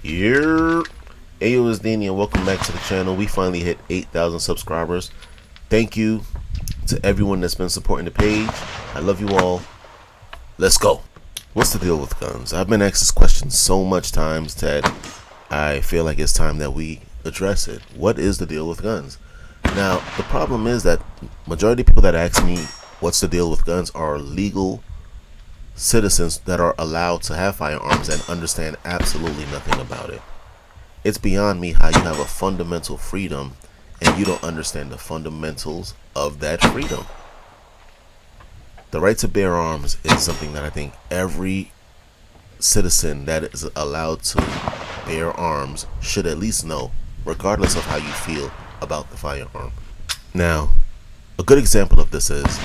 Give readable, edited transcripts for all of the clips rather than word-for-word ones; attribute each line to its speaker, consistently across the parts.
Speaker 1: Here, AYO is Daeni, and welcome back to the channel. We finally hit 8,000 subscribers. Thank you to everyone that's been supporting the page. I love you all. Let's go. What's the deal with guns? I've been asked this question so much times that I feel like it's time that we address it. What is the deal with guns? Now, the problem is that majority of people that ask me what's the deal with guns are legal citizens that are allowed to have firearms and understand absolutely nothing about it. It's beyond me how you have a fundamental freedom and you don't understand the fundamentals of that freedom. The right to bear arms is something that I think every citizen that is allowed to bear arms should at least know, regardless of how you feel about the firearm. Now, a good example of this is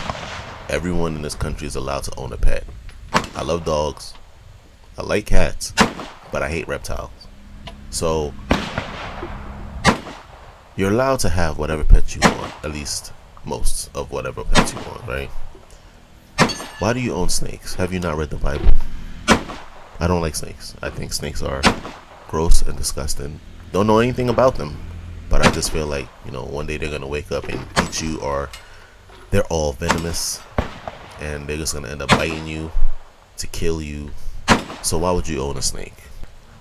Speaker 1: everyone in this country is allowed to own a pet. I love dogs, I like cats, but I hate reptiles. So you're allowed to have whatever pet you want, at least most of whatever pets you want, right? Why do you own snakes? Have you not read the Bible? I don't like snakes. I think snakes are gross and disgusting. Don't know anything about them, but I just feel like, one day they're gonna wake up and eat you, or they're all venomous and they're just gonna end up biting you to kill you. So why would you own a snake?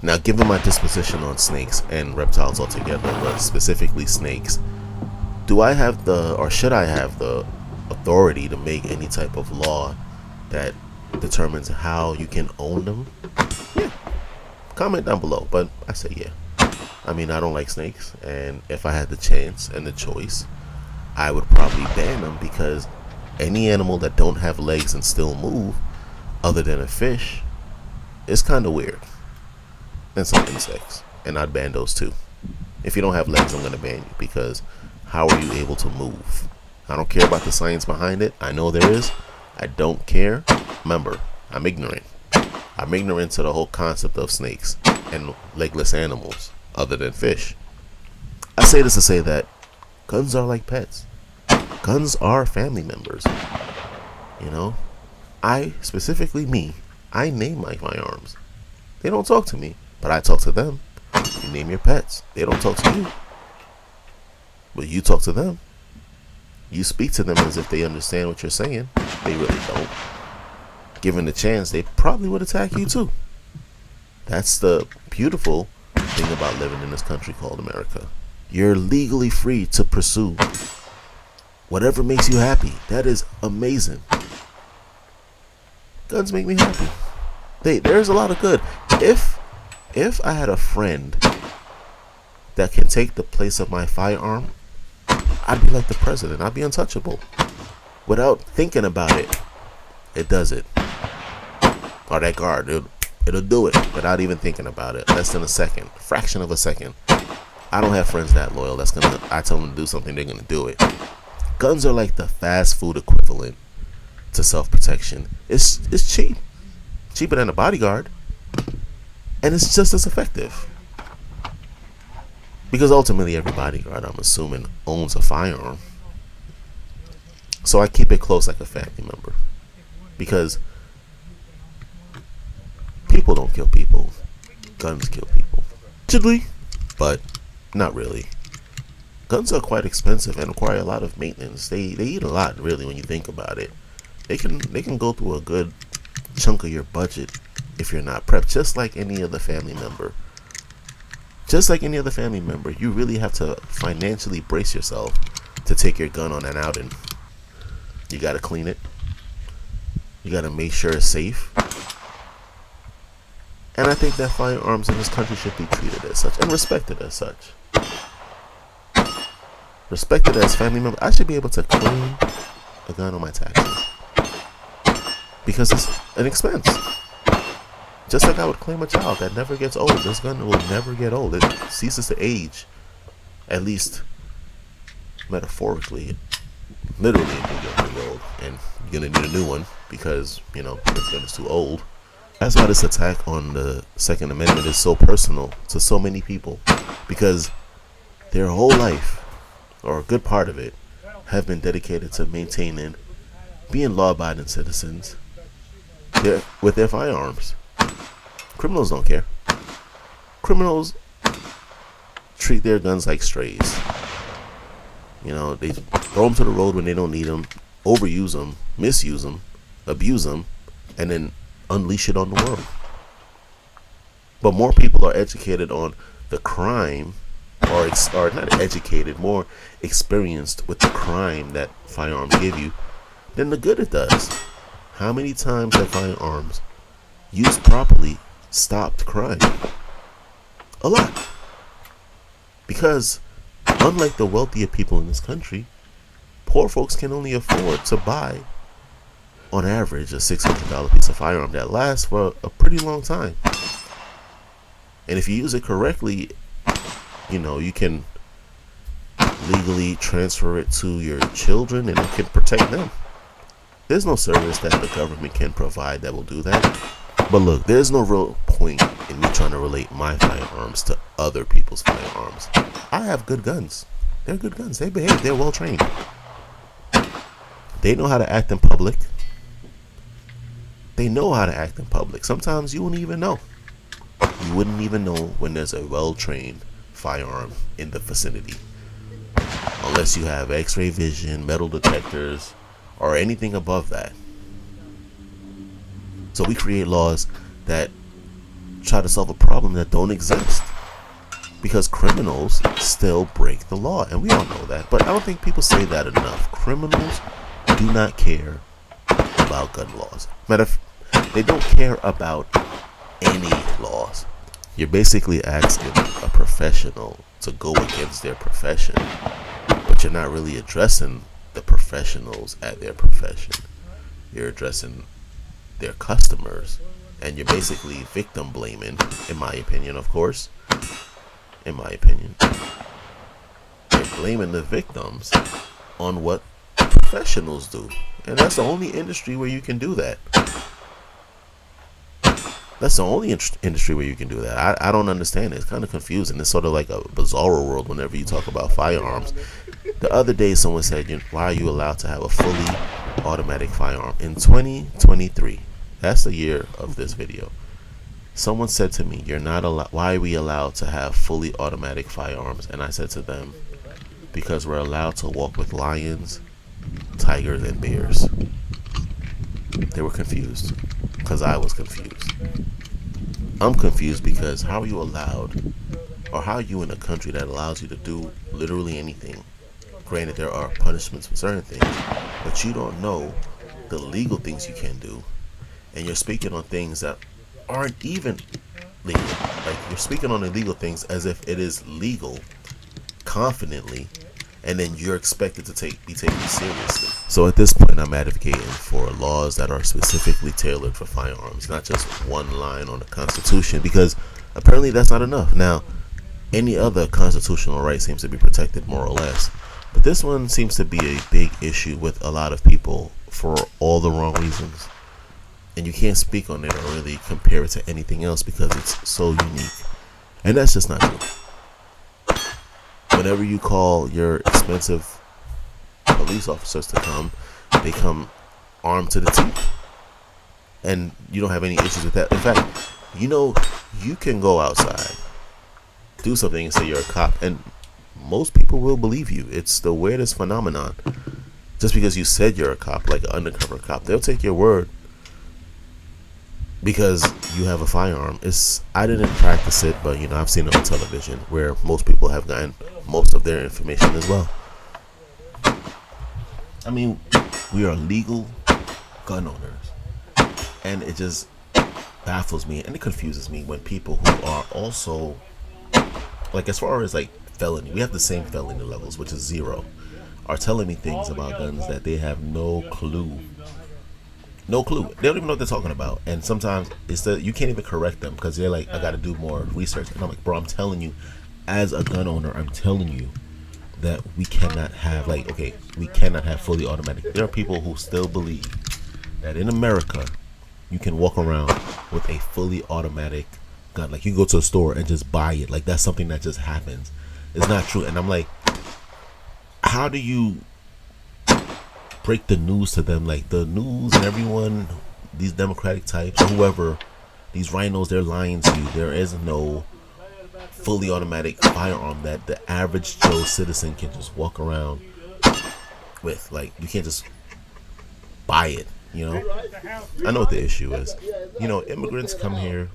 Speaker 1: Now, given my disposition on snakes and reptiles altogether, but specifically snakes, do I have should I have the authority to make any type of law that determines how you can own them? Yeah. Comment down below, but I say yeah. I mean, I don't like snakes, and if I had the chance and the choice, I would probably ban them, because any animal that don't have legs and still move, other than a fish, is kind of weird. And some insects, and I'd ban those too. If you don't have legs, I'm gonna ban you, because how are you able to move? I don't care about the science behind it. I know there is. I don't care. Remember, I'm ignorant. I'm ignorant to the whole concept of snakes and legless animals other than fish. I say this to say that guns are like pets. Guns are family members. I name my firearms. They don't talk to me, but I talk to them. You name your pets. They don't talk to you, but you talk to them. You speak to them as if they understand what you're saying. They really don't. Given the chance, they probably would attack you too. That's the beautiful thing about living in this country called America. You're legally free to pursue whatever makes you happy. That is amazing. Guns make me happy. There's a lot of good. If I had a friend that can take the place of my firearm, I'd be like the president. I'd be untouchable. Without thinking about it, it does it. Or that guard, it'll do it without even thinking about it. Less than a second, fraction of a second. I don't have friends that loyal. I tell them to do something, they're gonna do it. Guns are like the fast food equivalent to self-protection. It's cheap, cheaper than a bodyguard, and it's just as effective. Because ultimately, every bodyguard, I'm assuming, owns a firearm. So I keep it close like a family member. Because people don't kill people. Guns kill people. Allegedly, but not really. Guns are quite expensive and require a lot of maintenance. They eat a lot, really, when you think about it. They can go through a good chunk of your budget if you're not prepped, just like any other family member. Just like any other family member, you really have to financially brace yourself to take your gun on an outing. You gotta clean it. You gotta make sure it's safe. And I think that firearms in this country should be treated as such and respected as such. Respected as family member. I should be able to claim a gun on my taxes, because it's an expense. Just like I would claim a child that never gets old. This gun will never get old. It ceases to age, at least metaphorically. Literally, it can get pretty old, and you're gonna need a new one because this gun is too old. That's why this attack on the Second Amendment is so personal to so many people, because their whole life, or a good part of it, have been dedicated to maintaining, being law-abiding citizens with their firearms. Criminals don't care. Criminals treat their guns like strays. You know, they throw them to the road when they don't need them, overuse them, misuse them, abuse them, and then unleash it on the world. But more people are educated on the crime, or not educated, more experienced with the crime that firearms give you than the good it does. How many times have firearms, used properly, stopped crime? A lot. Because unlike the wealthier people in this country, poor folks can only afford to buy, on average, a $600 piece of firearm that lasts for a pretty long time. And if you use it correctly, you know, you can legally transfer it to your children and it can protect them. There's no service that the government can provide that will do that. But look, there's no real point in me trying to relate my firearms to other people's firearms. I have good guns. They're good guns. They behave. They're well trained. They know how to act in public. They know how to act in public. Sometimes you wouldn't even know. You wouldn't even know when there's a well-trained firearm in the vicinity. Unless you have x-ray vision, metal detectors, or anything above that. So we create laws that try to solve a problem that don't exist. Because criminals still break the law. And we all know that. But I don't think people say that enough. Criminals do not care about gun laws. Matter of fact, they don't care about any laws. You're basically asking a professional to go against their profession. But you're not really addressing the professionals at their profession. You're addressing their customers. And you're basically victim blaming, in my opinion, of course. In my opinion. You're blaming the victims on what professionals do. And that's the only industry where you can do that. That's the only industry where you can do that. I don't understand it. It's kind of confusing. It's sort of like a bizarro world whenever you talk about firearms. The other day someone said, why are you allowed to have a fully automatic firearm? In 2023, that's the year of this video. Someone said to me, you're not allowed. Why are we allowed to have fully automatic firearms? And I said to them, because we're allowed to walk with lions, tigers, and bears. They were confused because I was confused. I'm confused because how are you allowed, or how are you in a country that allows you to do literally anything? Granted, there are punishments for certain things, but you don't know the legal things you can do, and you're speaking on things that aren't even legal. Like, you're speaking on illegal things as if it is legal, confidently, and then you're expected to be taken seriously. So at this point, I'm advocating for laws that are specifically tailored for firearms, not just one line on the Constitution, because apparently that's not enough. Now, any other constitutional right seems to be protected more or less, but this one seems to be a big issue with a lot of people for all the wrong reasons. And you can't speak on it or really compare it to anything else because it's so unique. And that's just not true. Whenever you call your expensive police officers to come, they come armed to the teeth. And you don't have any issues with that. In fact, you can go outside, do something and say you're a cop, and most people will believe you. It's the weirdest phenomenon. Just because you said you're a cop, like an undercover cop, they'll take your word because you have a firearm. I didn't practice it, but I've seen it on television where most people have gotten most of their information as well. I mean, we are legal gun owners, and it just baffles me and it confuses me when people who are also, like, as far as like felony, we have the same felony levels, which is 0, are telling me things about guns that they have no clue. No clue. They don't even know what they're talking about. And sometimes you can't even correct them because they're like, I got to do more research. And I'm like, bro, I'm telling you, as a gun owner, I'm telling you that we cannot have, we cannot have fully automatic. There are people who still believe that in America, you can walk around with a fully automatic gun. Like, you can go to a store and just buy it. Like, that's something that just happens. It's not true. And I'm like, how do you break the news to them? Like, the news and everyone, these Democratic types or whoever, these rhinos, they're lying to you. There is no fully automatic firearm that the average Joe citizen can just walk around with. Like, you can't just buy it, you know? I know what the issue is. You know, immigrants come here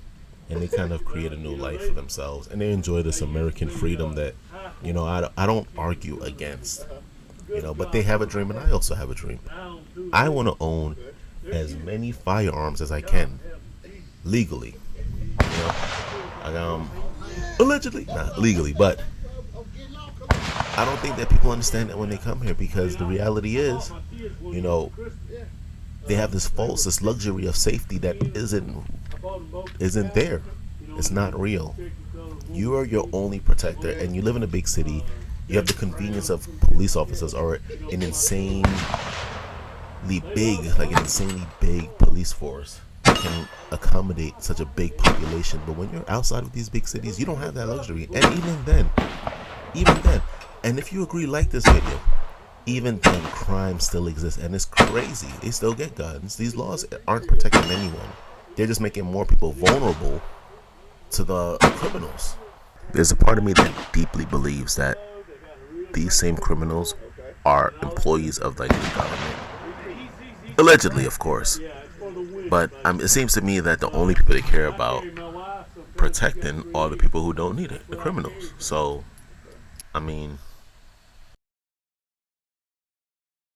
Speaker 1: and they kind of create a new life for themselves, and they enjoy this American freedom that, you know, I don't argue against, you know, but they have a dream and I also have a dream. I want to own as many firearms as I can legally, you know. Allegedly, not legally, but I don't think that people understand that when they come here, because the reality is, you know, they have this luxury of safety that isn't there. It's not real. You are your only protector, and you live in a big city. You have the convenience of police officers or an insanely big police force that can accommodate such a big population. But when you're outside of these big cities, you don't have that luxury. And even then, and if you agree, like this video, even then, crime still exists, and it's crazy. They still get guns. These laws aren't protecting anyone. They're just making more people vulnerable to the criminals. There's a part of me that deeply believes that these same criminals are employees of, like, the government. Allegedly, of course. But it seems to me that the only people they care about protecting are the people who don't need it, the criminals. So, I mean,